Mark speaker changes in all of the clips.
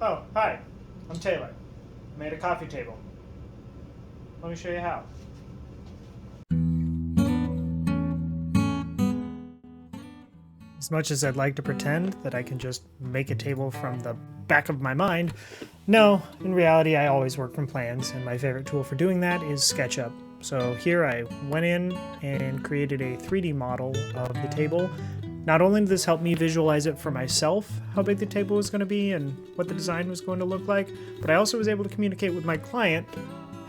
Speaker 1: Oh, hi. I'm Taylor. I made a coffee table. Let me show you how. As much as I'd like to pretend that I can just make a table from the back of my mind, no, in reality I always work from plans, and my favorite tool for doing that is SketchUp. So here I went in and created a 3D model of the table. Not only did this help me visualize it for myself, how big the table was going to be and what the design was going to look like, but I also was able to communicate with my client,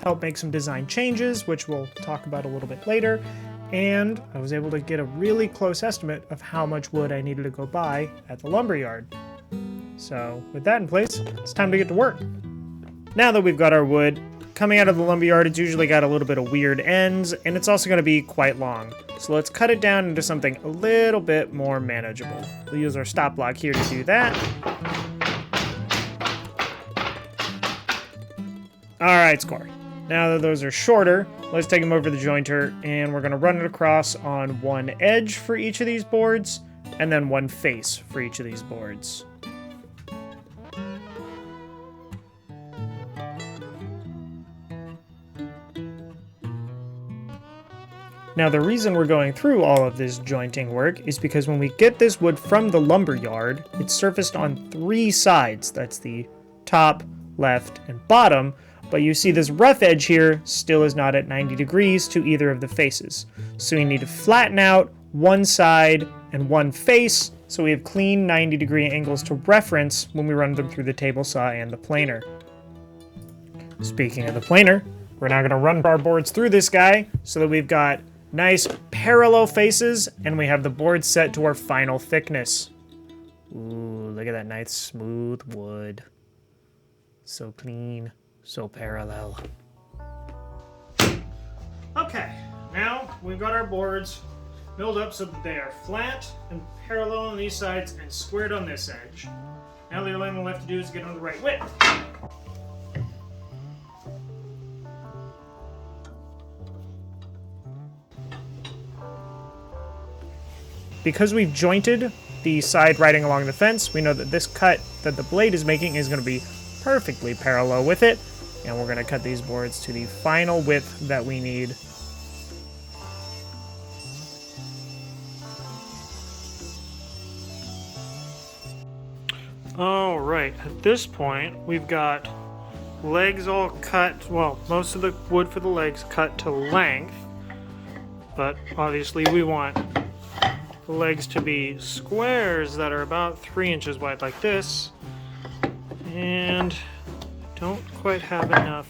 Speaker 1: help make some design changes, which we'll talk about a little bit later, and I was able to get a really close estimate of how much wood I needed to go buy at the lumberyard. So with that in place, it's time to get to work. Now that we've got our wood, coming out of the lumberyard, it's usually got a little bit of weird ends, and it's also going to be quite long. So let's cut it down into something a little bit more manageable. We'll use our stop block here to do that. Alright, score. Now that those are shorter, let's take them over the jointer, and we're going to run it across on one edge for each of these boards, and then one face for each of these boards. Now the reason we're going through all of this jointing work is because when we get this wood from the lumber yard, it's surfaced on 3 sides. That's the top, left, and bottom, but you see this rough edge here still is not at 90 degrees to either of the faces. So we need to flatten out one side and one face so we have clean 90-degree angles to reference when we run them through the table saw and the planer. Speaking of the planer, we're now going to run our boards through this guy so that we've got nice parallel faces, and we have the board set to our final thickness. Ooh, look at that nice smooth wood. So clean, so parallel. Okay, now we've got our boards milled up so that they are flat and parallel on these sides and squared on this edge. Now the only thing left to do is get them the right width. Because we've jointed the side riding along the fence, we know that this cut that the blade is making is going to be perfectly parallel with it, and we're going to cut these boards to the final width that we need. Alright, at this point we've got legs all cut, well, most of the wood for the legs cut to length, but obviously we want the legs to be squares that are about 3 inches wide like this, and don't quite have enough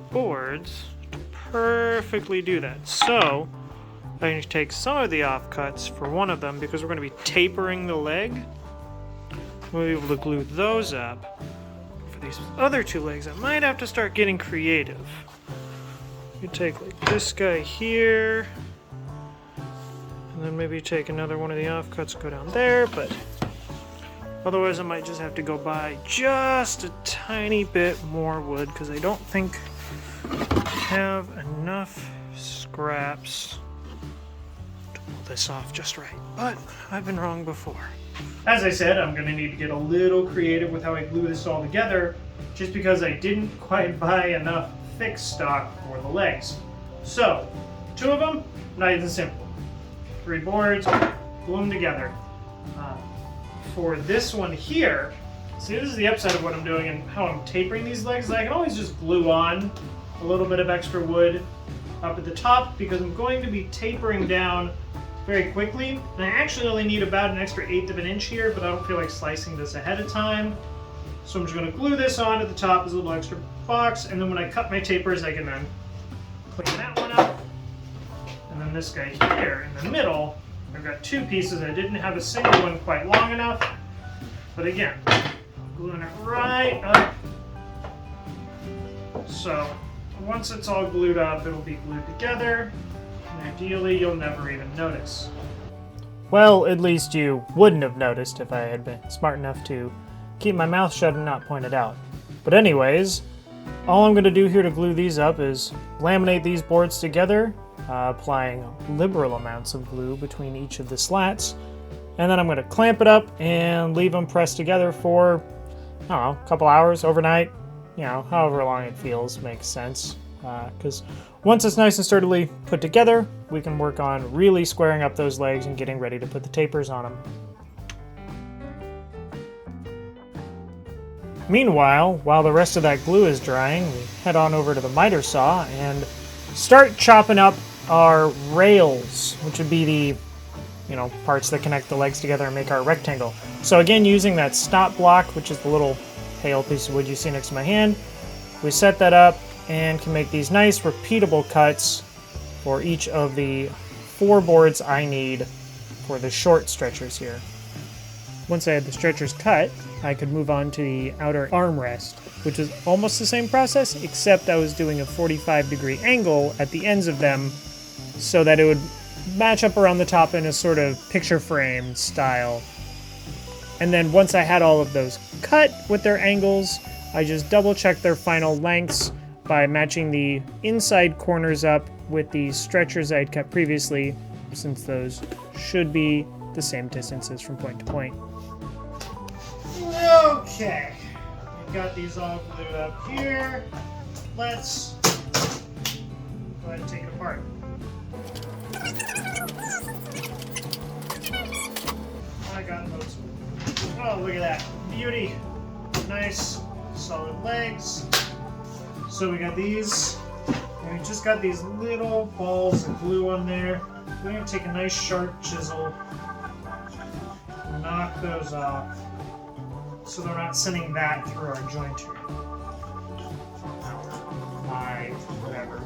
Speaker 1: boards to perfectly do that. So I need to take some of the offcuts for one of them because we're going to be tapering the leg. We'll be able to glue those up. For these other 2 legs, I might have to start getting creative. You take like this guy here, and then maybe take another one of the offcuts, go down there, but otherwise I might just have to go buy just a tiny bit more wood because I don't think I have enough scraps to pull this off just right. But I've been wrong before. As I said, I'm going to need to get a little creative with how I glue this all together, just because I didn't quite buy enough thick stock for the legs. So, 2 of them, nice and simple. 3 boards, glue them together. For this one here, see, this is the upside of what I'm doing and how I'm tapering these legs. I can always just glue on a little bit of extra wood up at the top because I'm going to be tapering down very quickly. And I actually only need about an extra 1/8 of an inch here, but I don't feel like slicing this ahead of time. So I'm just going to glue this on at the top as a little extra box, and then when I cut my tapers, I can then clean that one up. And then this guy here in the middle, I've got 2 pieces. I didn't have a single one quite long enough, but again, gluing it right up. So once it's all glued up, it'll be glued together, and ideally you'll never even notice. Well, at least you wouldn't have noticed if I had been smart enough to keep my mouth shut and not point it out. But anyways, all I'm going to do here to glue these up is laminate these boards together, applying liberal amounts of glue between each of the slats, and then I'm going to clamp it up and leave them pressed together for know, a couple hours, overnight, you know, however long it feels makes sense. Because once it's nice and sturdily put together, we can work on really squaring up those legs and getting ready to put the tapers on them. Meanwhile, while the rest of that glue is drying, we head on over to the miter saw and start chopping up our rails, which would be the, you know, parts that connect the legs together and make our rectangle. So again, using that stop block, which is the little pale piece of wood you see next to my hand, we set that up and can make these nice repeatable cuts for each of the 4 boards I need for the short stretchers here. Once I had the stretchers cut, I could move on to the outer armrest, which is almost the same process, except I was doing a 45-degree angle at the ends of them so that it would match up around the top in a sort of picture frame style. And then once I had all of those cut with their angles, I just double-checked their final lengths by matching the inside corners up with the stretchers I'd cut previously, since those should be the same distances from point to point. Okay, we've got these all glued up here. Let's go ahead and take it apart. I got loads of them. Oh, look at that. Beauty. Nice, solid legs. So we got these, and we just got these little balls of glue on there. We're going to take a nice sharp chisel and knock those off so they're not sending that through our jointer. Whatever.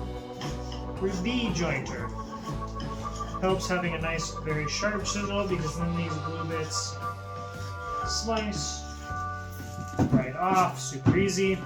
Speaker 1: Through the jointer. Helps having a nice, very sharp chisel because then these glue bits slice right off, super easy.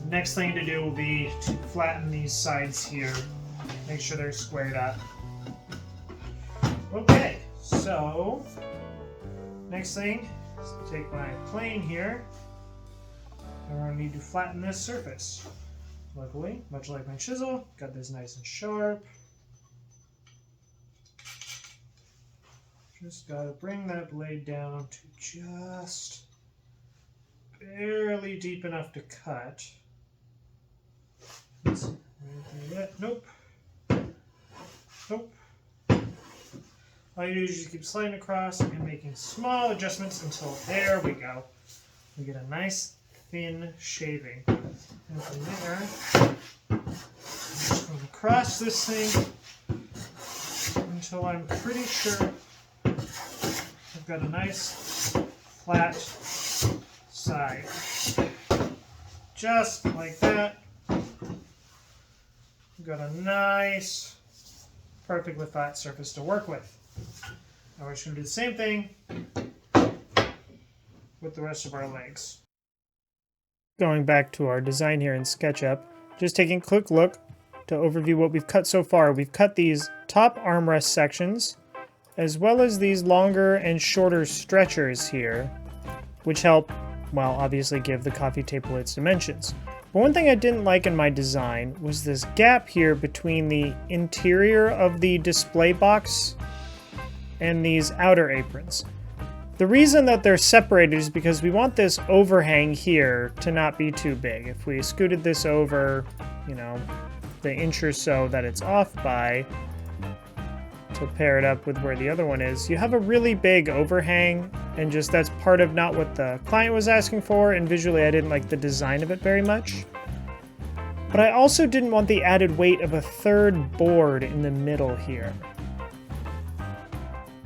Speaker 1: Next thing to do will be to flatten these sides here, make sure they're squared up. Okay, so next thing is to take my plane here, and we're going to need to flatten this surface. Luckily, much like my chisel, got this nice and sharp. Just got to bring that blade down to just barely deep enough to cut. Nope. Nope. All you do is just keep sliding across and making small adjustments until there we go. We get a nice thin shaving. And from there, I'm just going to cross this thing until I'm pretty sure I've got a nice flat side. Just like that. We've got a nice, perfectly flat surface to work with. Now we're just going to do the same thing with the rest of our legs. Going back to our design here in SketchUp, just taking a quick look to overview what we've cut so far. We've cut these top armrest sections, as well as these longer and shorter stretchers here, which help, well, obviously give the coffee table its dimensions. But one thing I didn't like in my design was this gap here between the interior of the display box and these outer aprons. The reason that they're separated is because we want this overhang here to not be too big. If we scooted this over, you know, the inch or so that it's off by, to pair it up with where the other one is, you have a really big overhang, and just that's part of not what the client was asking for, and visually I didn't like the design of it very much. But I also didn't want the added weight of a third board in the middle here.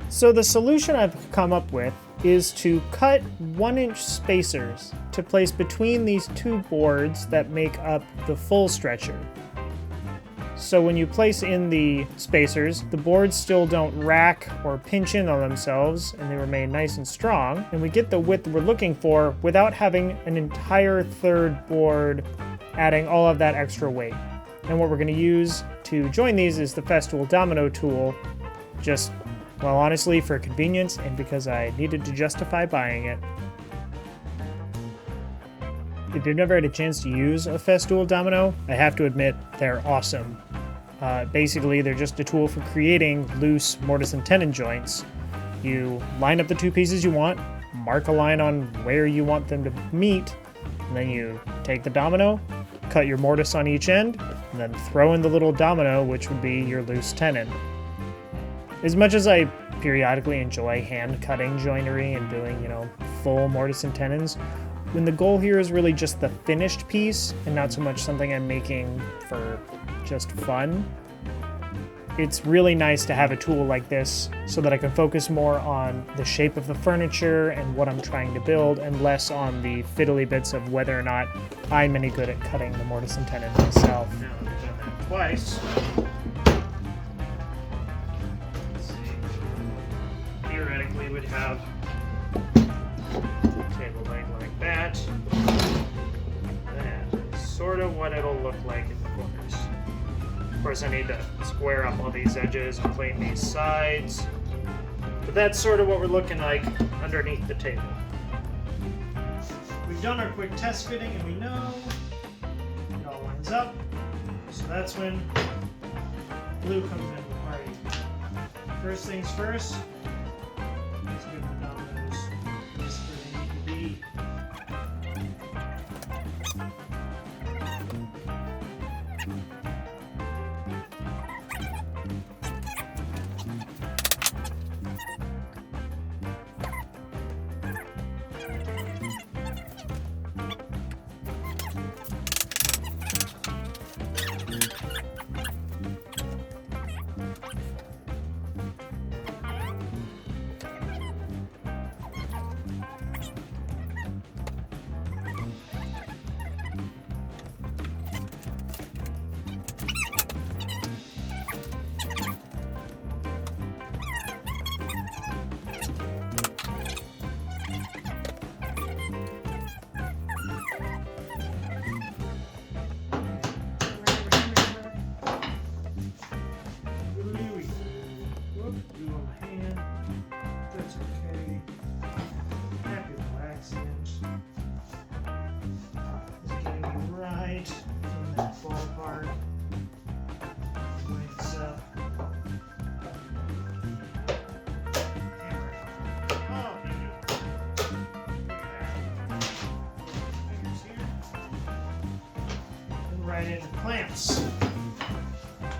Speaker 1: So the solution I've come up with is to cut 1-inch spacers to place between these 2 boards that make up the full stretcher. So when you place in the spacers, the boards still don't rack or pinch in on themselves, and they remain nice and strong, and we get the width we're looking for without having an entire third board adding all of that extra weight. And what we're going to use to join these is the Festool Domino tool, just, well, honestly, for convenience and because I needed to justify buying it. If you've never had a chance to use a Festool Domino, I have to admit they're awesome. Basically, they're just a tool for creating loose mortise and tenon joints. You line up the two pieces you want, mark a line on where you want them to meet, and then you take the domino, cut your mortise on each end, and then throw in the little domino, which would be your loose tenon. As much as I periodically enjoy hand cutting joinery and doing, full mortise and tenons, when the goal here is really just the finished piece and not so much something I'm making for just fun, it's really nice to have a tool like this so that I can focus more on the shape of the furniture and what I'm trying to build and less on the fiddly bits of whether or not I'm any good at cutting the mortise and tenon myself. Now that I've done that twice, let's see, theoretically we'd have a table leg like that. That is sort of what it'll look like in the corners. Of course, I need to square up all these edges and plane these sides, but that's sort of what we're looking like underneath the table. We've done our quick test fitting and we know it all lines up, so that's when glue comes in the party. First things first, let's give the dominoes just where they need to be. Right into clamps.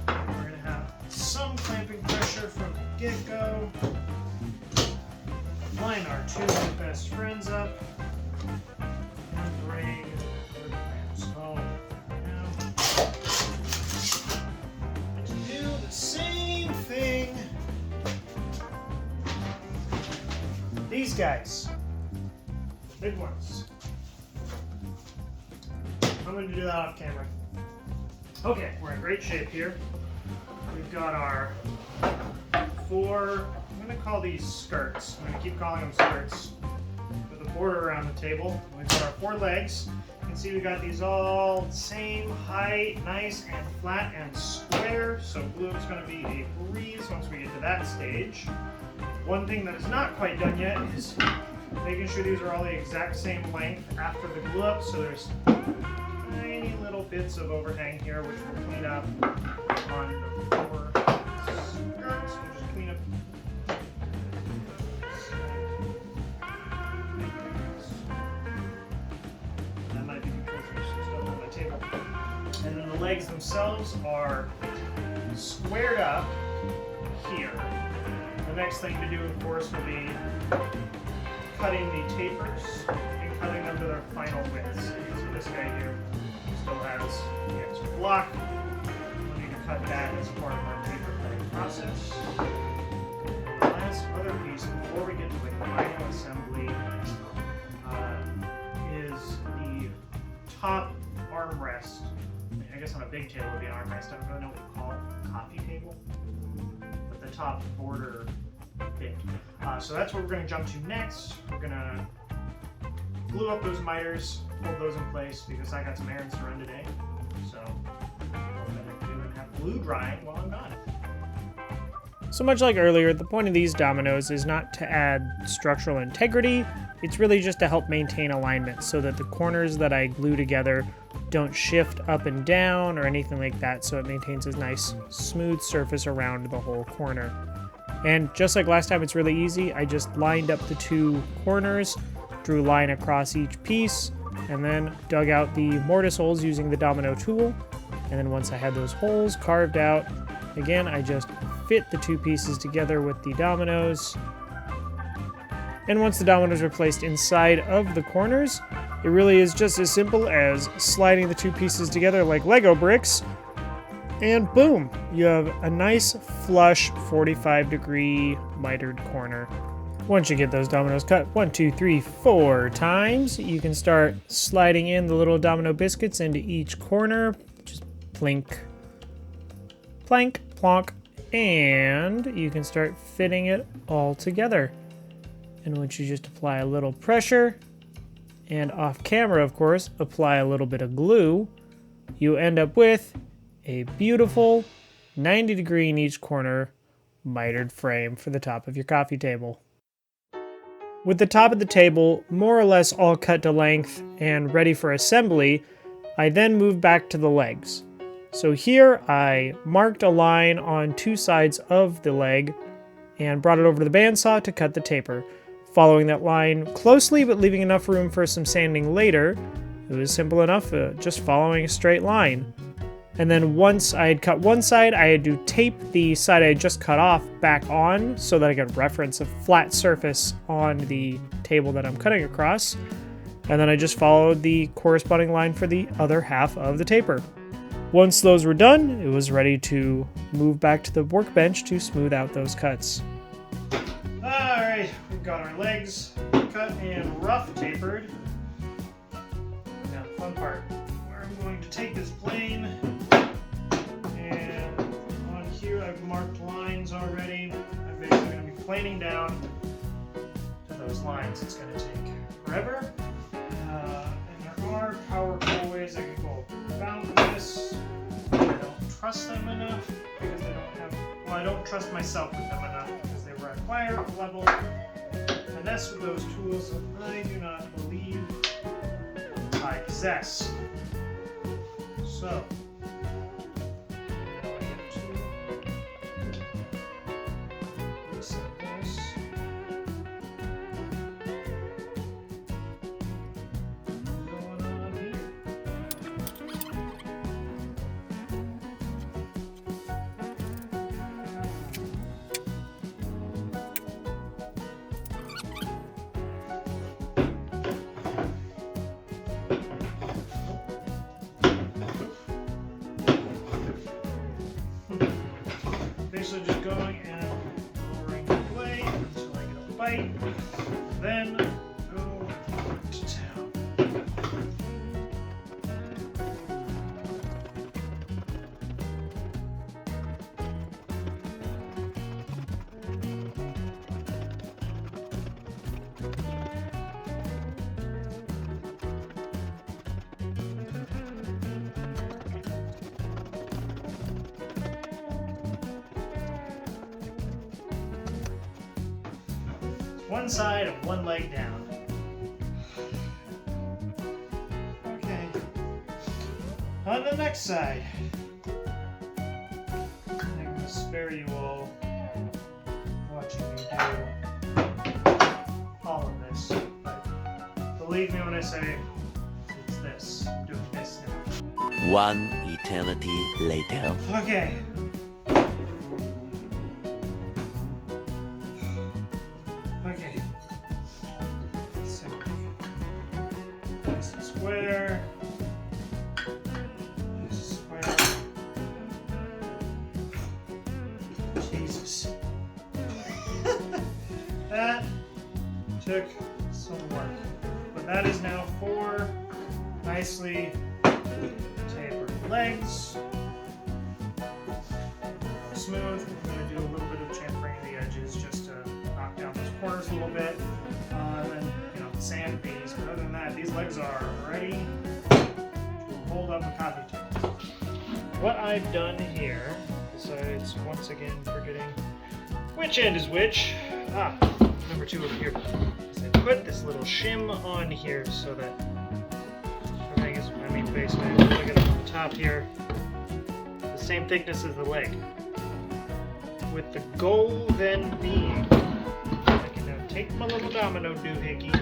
Speaker 1: We're going to have some clamping pressure from the get-go. Line our two best friends up and bring the clamps home. Now, let's do the same thing. These guys, the big ones. I'm going to do that off camera. Okay, we're in great shape here. We've got our four, I'm going to call these skirts. I'm going to keep calling them skirts with a border around the table. We've got our four legs. You can see we got these all same height, nice and flat and square. So glue is going to be a breeze once we get to that stage. One thing that is not quite done yet is making sure these are all the exact same length after the glue up. So there's tiny little bits of overhang here, which we'll clean up on the four skirts. We'll just clean up. That might be because there's some stuff on my table. And then the legs themselves are squared up here. The next thing to do, of course, will be cutting the tapers and cutting them to their final widths. So this guy here still has the extra block. We'll need to cut that as part of our taper cutting process. The last other piece before we get to the final assembly is the top armrest. I guess on a big table it would be an armrest. I don't really know what you call it, a coffee table. But the top border bit. So that's what we're going to jump to next. We're going to glue up those miters, hold those in place because I got some errands to run today. So, glue drying while I'm gone.
Speaker 2: So much like earlier, the point of these dominoes is not to add structural integrity, it's really just to help maintain alignment so that the corners that I glue together don't shift up and down or anything like that, so it maintains a nice smooth surface around the whole corner. And just like last time, it's really easy. I just lined up the two corners, drew a line across each piece, and then dug out the mortise holes using the domino tool. And then once I had those holes carved out, again, I just fit the two pieces together with the dominoes. And once the dominoes are placed inside of the corners, it really is just as simple as sliding the two pieces together like Lego bricks, and boom, you have a nice flush 45-degree mitered corner. Once you get those dominoes cut 1, 2, 3, 4 times, you can start sliding in the little domino biscuits into each corner. Just plink, plank, plonk, and you can start fitting it all together. And once you just apply a little pressure, and off camera, of course, apply a little bit of glue, you end up with a beautiful 90-degree in each corner mitered frame for the top of your coffee table. With the top of the table more or less all cut to length and ready for assembly, I then moved back to the legs. So here I marked a line on two sides of the leg and brought it over to the bandsaw to cut the taper. Following that line closely but leaving enough room for some sanding later, it was simple enough, just following a straight line. And then once I had cut one side, I had to tape the side I had just cut off back on so that I could reference a flat surface on the table that I'm cutting across. And then I just followed the corresponding line for the other half of the taper. Once those were done, it was ready to move back to the workbench to smooth out those cuts.
Speaker 1: Alright, we've got our legs cut and rough tapered. Now, the fun part, where I'm going to take this plane, and on here I've marked lines already. I'm basically going to be planing down to those lines. It's going to take forever, and there are powerful ways I can go about this. I don't trust them enough because they don't have, well, I don't trust myself with them enough because they require a level finesse with those tools that I do not believe I possess. So, now I get to reset this. What's going on here? Basically just going and lowering the blade until I get a bite, then go to town. One side and one leg down. Okay. On the next side. I'm going to spare you all watching me do all of this. But believe me when I say it's this. I'm doing this now.
Speaker 3: One eternity later.
Speaker 1: Okay. Okay. So, nice and square. Nice and square. Jesus. That took some work. But that is now 4 nicely tapered legs. Smooth. I'm going to do a little bit of chamfering of the edges just to knock down those corners a little bit. And then, sand these. But other than that, these legs are ready to hold up a coffee table. what I've done here, besides once again forgetting which end is which, number 2 over here, is I put this little shim on here so that everything is, basically, look at it on the top here, the same thickness as the leg. With the goal then being, I can now take my little domino doohickey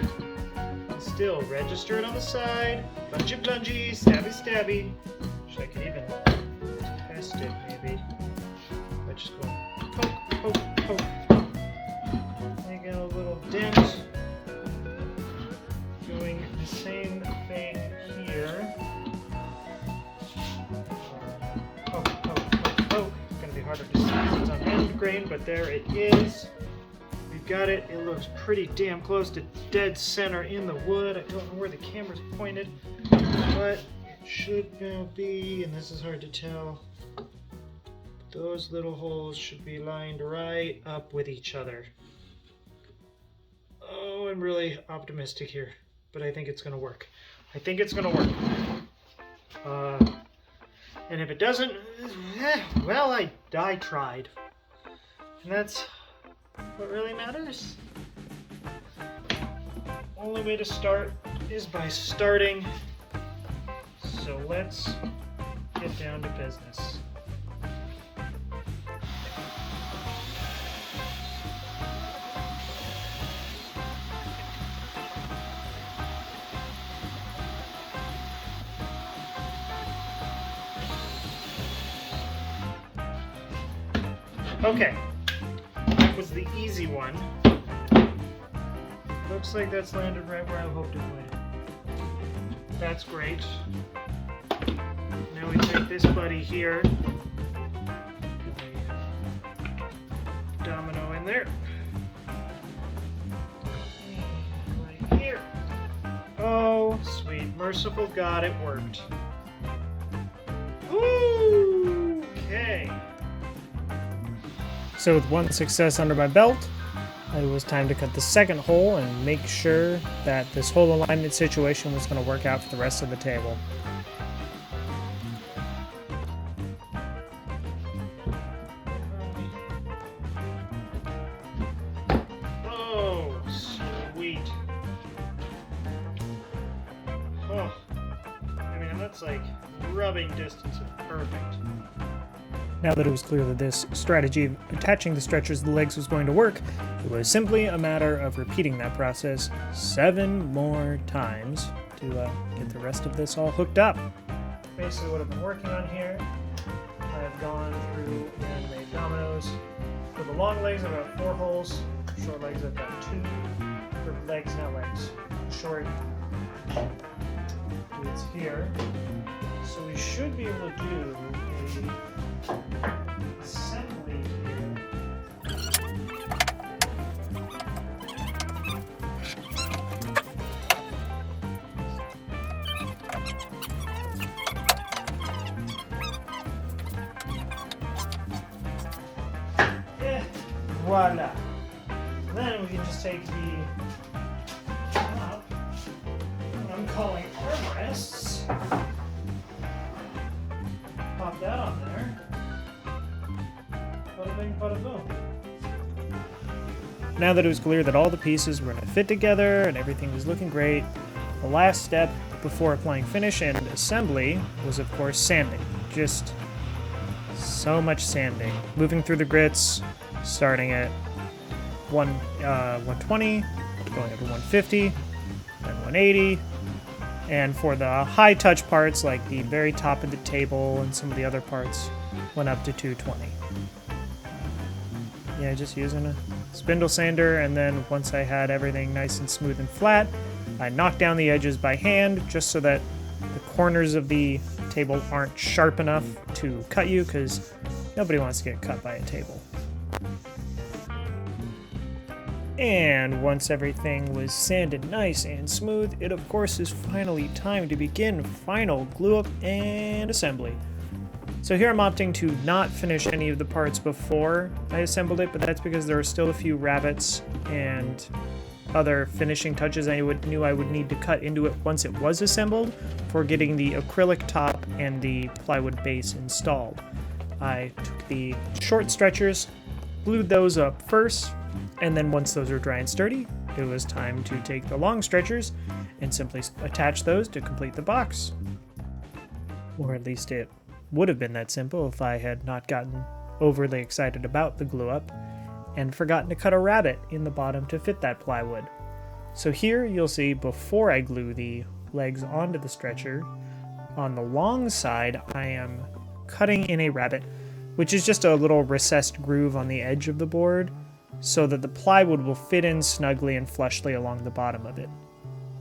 Speaker 1: and still register it on the side, plungy plungy, stabby stabby. Wish I could even test it maybe. By just going poke, poke, poke. Making a little dent. Doing the same thing here. Poke, poke, poke, poke. It's going to be harder to see because it's on end grain, but there it is. We've got it. It looks pretty damn close to dead center in the wood. I don't know where the camera's pointed, but it should now be, and this is hard to tell, those little holes should be lined right up with each other. Oh, I'm really optimistic here, but I think it's going to work. I think it's going to work. And if it doesn't, well, I tried. And that's what really matters. Only way to start is by starting. So let's get down to business. Okay, that was the easy one. Looks like that's landed right where I hoped it would. That's great. Now we take this buddy here. Domino in there. Right here. Oh, sweet. Merciful God, it worked. Okay.
Speaker 2: So with one success under my belt, it was time to cut the second hole and make sure that this whole alignment situation was going to work out for the rest of the table.
Speaker 1: Oh, sweet. Oh, that's like rubbing distance of perfect.
Speaker 2: Now that it was clear that this strategy of attaching the stretchers to the legs was going to work, it was simply a matter of repeating that process 7 more times to get the rest of this all hooked up.
Speaker 1: Basically what I've been working on here, I've gone through and made dominoes. For the long legs I've got 4 holes, short legs I've got 2, for legs, not legs, short it's here. So we should be able to do a assembly here. Voila. Then we can just take the top, what I'm calling armrests, pop that on there, bada bing, bada boom.
Speaker 2: Now that it was clear that all the pieces were going to fit together and everything was looking great, the last step before applying finish and assembly was of course sanding. Just so much sanding. Moving through the grits, starting at 120, going up to 150, then 180, and for the high touch parts like the very top of the table and some of the other parts went up to 220. Yeah, just using a spindle sander, and then once I had everything nice and smooth and flat, I knocked down the edges by hand just so that the corners of the table aren't sharp enough to cut you, because nobody wants to get cut by a table. And once everything was sanded nice and smooth, it of course is finally time to begin final glue up and assembly. So here I'm opting to not finish any of the parts before I assembled it, but that's because there are still a few rabbets and other finishing touches knew I would need to cut into it once it was assembled for getting the acrylic top and the plywood base installed. I took the short stretchers, glued those up first, and then once those were dry and sturdy, it was time to take the long stretchers and simply attach those to complete the box. Or at least it would have been that simple if I had not gotten overly excited about the glue up and forgotten to cut a rabbet in the bottom to fit that plywood. So here you'll see before I glue the legs onto the stretcher, on the long side I am cutting in a rabbet, which is just a little recessed groove on the edge of the board so that the plywood will fit in snugly and flushly along the bottom of it.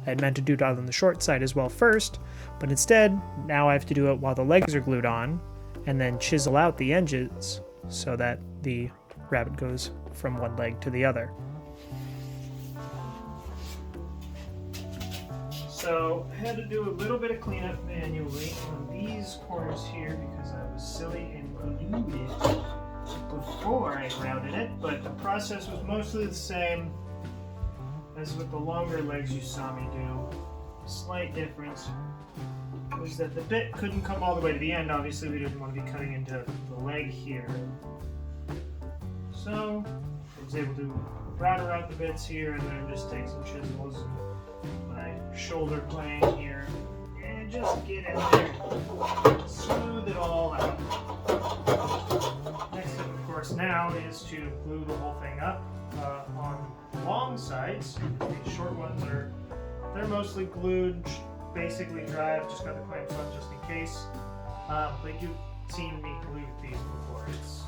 Speaker 2: I had meant to do it on the short side as well first, but instead now I have to do it while the legs are glued on and then chisel out the edges so that the rabbet goes from one leg to the other. So I had to do a little bit of cleanup manually on these corners here because I was silly and glued it before I routed it, but the process was mostly the same as with the longer legs you saw me do. Slight difference was that the bit couldn't come all the way to the end. Obviously we didn't want to be cutting into the leg here. So I was able to router out the bits here and then just take some chisels and my shoulder plane here and just get in there, smooth it all out. Next step, of course, now is to glue the whole thing up on long sides. These short ones they're mostly glued, basically dry. I've just got the clamps on just in case. But you've seen me glue these before. It's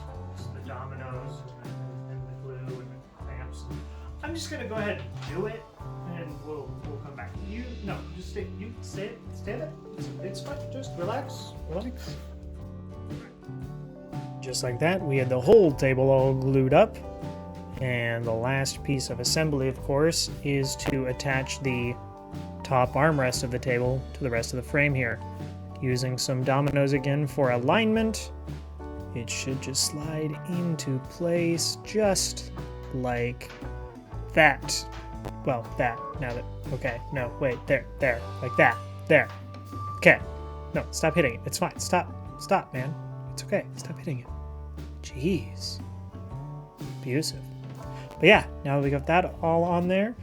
Speaker 2: the dominoes and the glue and the clamps. I'm just gonna go ahead and do it, and we'll come back. Just stay there. It's fine. Just relax. Just like that, we had the whole table all glued up. And the last piece of assembly, of course, is to attach the top armrest of the table to the rest of the frame here. Using some dominoes again for alignment, it should just slide into place just like that. Well, that. Now that... Okay, no, wait, there, like that, there. Okay. No, stop hitting it. It's fine. Stop, man. It's okay. Stop hitting it. Jeez. Abusive. But yeah, now that we got that all on there,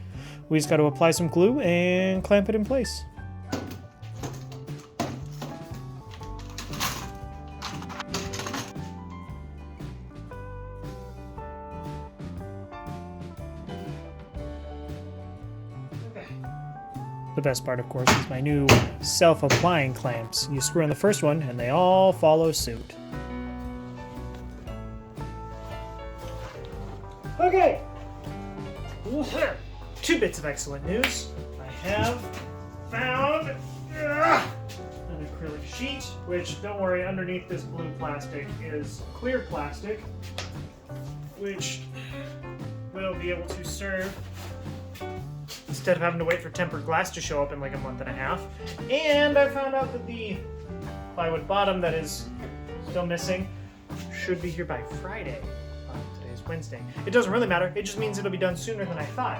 Speaker 2: we just got to apply some glue and clamp it in place. The best part, of course, is my new self-applying clamps. You screw on the first one, and they all follow suit. Okay! Two bits of excellent news. I have found an acrylic sheet, which, don't worry, underneath this blue plastic is clear plastic, which will be able to serve instead of having to wait for tempered glass to show up in like a month and a half. And I found out that the plywood bottom that is still missing should be here by Friday. Today's Wednesday. It doesn't really matter. It just means it'll be done sooner than I thought.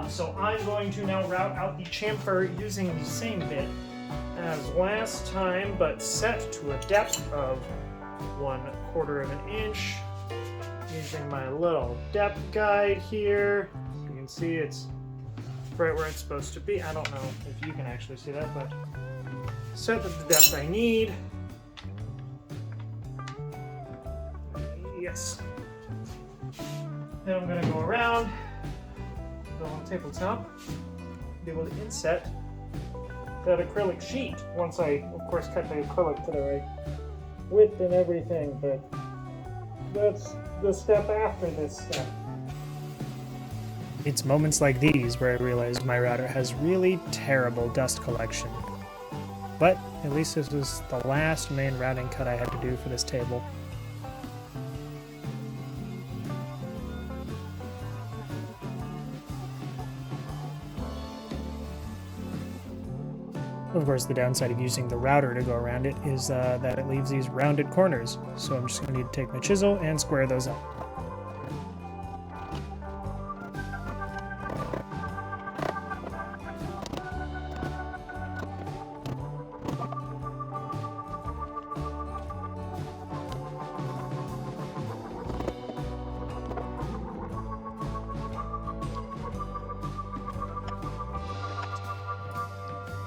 Speaker 2: So I'm going to now route out the chamfer using the same bit as last time, but set to a depth of 1/4 of an inch. Using my little depth guide here. You can see it's right where it's supposed to be. I don't know if you can actually see that, but set the depth I need. Yes. Then I'm going to go around the whole tabletop, be able to inset that acrylic sheet once I, of course, cut the acrylic to the right width and everything, but that's the step after this step. It's moments like these where I realize my router has really terrible dust collection. But at least this was the last main routing cut I had to do for this table. Of course, the downside of using the router to go around it is that it leaves these rounded corners. So I'm just going to need to take my chisel and square those up.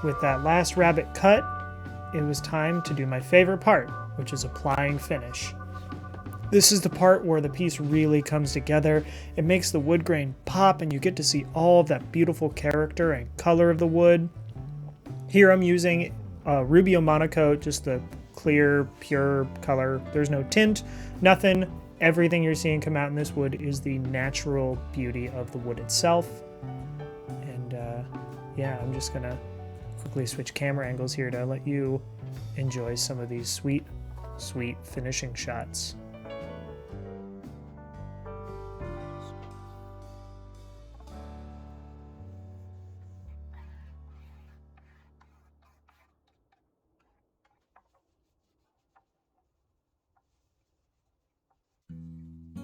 Speaker 2: with that last rabbit cut, it was time to do my favorite part, which is applying finish. This is the part where the piece really comes together. It makes the wood grain pop and you get to see all of that beautiful character and color of the wood. Here I'm using Rubio Monocoat, just the clear, pure color. There's no tint, nothing. Everything you're seeing come out in this wood is the natural beauty of the wood itself. And yeah, I'm just gonna quickly switch camera angles here to let you enjoy some of these sweet, sweet finishing shots.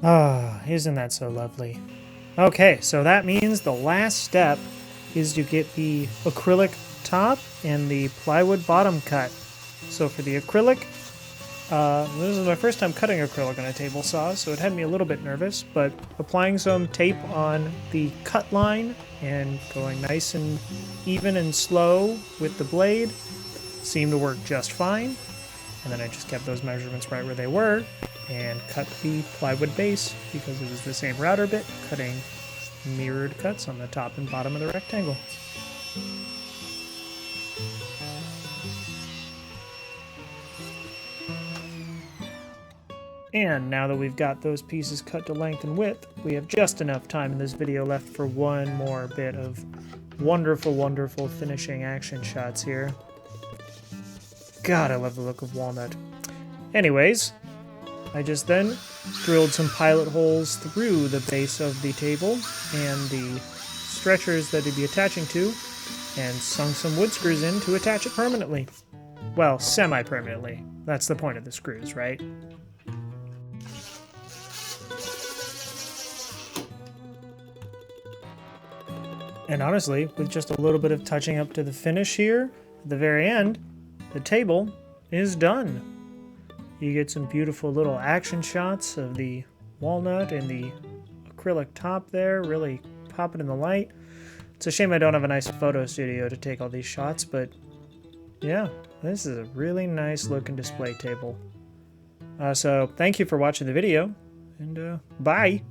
Speaker 2: Ah, isn't that so lovely? Okay, so that means the last step is to get the acrylic top and the plywood bottom cut. So for the acrylic, this is my first time cutting acrylic on a table saw, so it had me a little bit nervous, but applying some tape on the cut line and going nice and even and slow with the blade seemed to work just fine. And then I just kept those measurements right where they were and cut the plywood base because it was the same router bit, cutting mirrored cuts on the top and bottom of the rectangle. And now that we've got those pieces cut to length and width, we have just enough time in this video left for one more bit of wonderful, wonderful finishing action shots here. God, I love the look of walnut. Anyways, I just then drilled some pilot holes through the base of the table and the stretchers that it'd be attaching to, and sunk some wood screws in to attach it permanently. Well, semi-permanently. That's the point of the screws, right? And honestly, with just a little bit of touching up to the finish here, at the very end, the table is done. You get some beautiful little action shots of the walnut and the acrylic top there, really popping in the light. It's a shame I don't have a nice photo studio to take all these shots, but yeah, this is a really nice looking display table. So thank you for watching the video, and bye!